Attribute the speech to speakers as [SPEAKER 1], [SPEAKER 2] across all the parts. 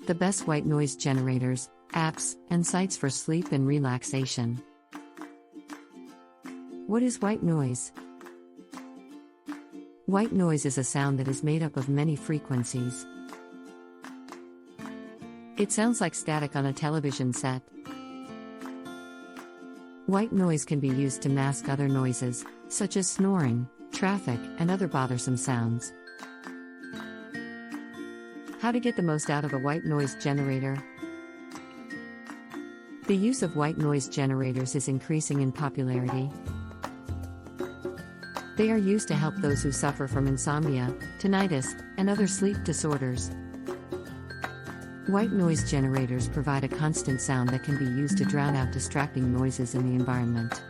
[SPEAKER 1] The best white noise generators, apps, and sites for sleep and relaxation. What is white noise? White noise is a sound that is made up of many frequencies. It sounds like static on a television set. White noise can be used to mask other noises, such as snoring, traffic, and other bothersome sounds. How to get the most out of a white noise generator? The use of white noise generators is increasing in popularity. They are used to help those who suffer from insomnia, tinnitus, and other sleep disorders. White noise generators provide a constant sound that can be used to drown out distracting noises in the environment.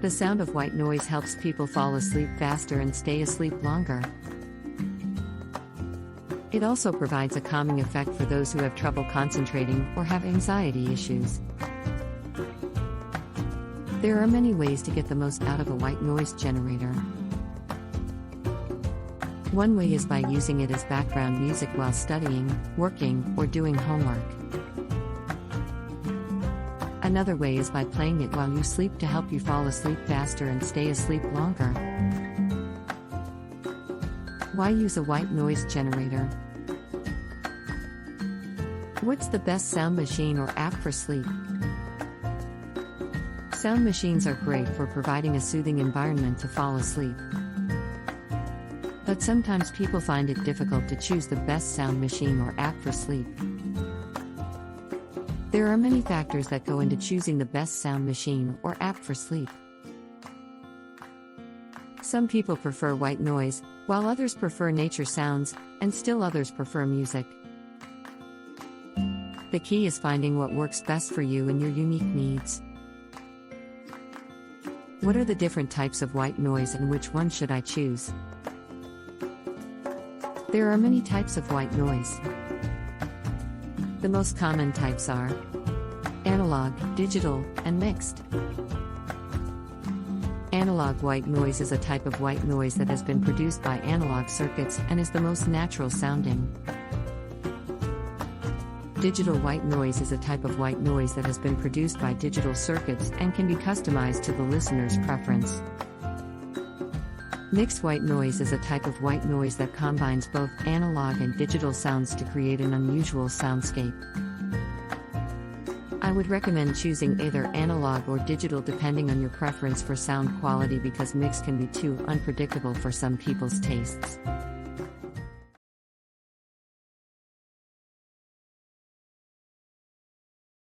[SPEAKER 1] The sound of white noise helps people fall asleep faster and stay asleep longer. It also provides a calming effect for those who have trouble concentrating or have anxiety issues. There are many ways to get the most out of a white noise generator. One way is by using it as background music while studying, working, or doing homework. Another way is by playing it while you sleep to help you fall asleep faster and stay asleep longer. Why use a white noise generator? What's the best sound machine or app for sleep? Sound machines are great for providing a soothing environment to fall asleep. But sometimes people find it difficult to choose the best sound machine or app for sleep. There are many factors that go into choosing the best sound machine or app for sleep. Some people prefer white noise, while others prefer nature sounds, and still others prefer music. The key is finding what works best for you and your unique needs. What are the different types of white noise and which one should I choose? There are many types of white noise. The most common types are analog, digital, and mixed. Analog white noise is a type of white noise that has been produced by analog circuits and is the most natural sounding. Digital white noise is a type of white noise that has been produced by digital circuits and can be customized to the listener's preference. Mixed white noise is a type of white noise that combines both analog and digital sounds to create an unusual soundscape. I would recommend choosing either analog or digital depending on your preference for sound quality because mixed can be too unpredictable for some people's tastes.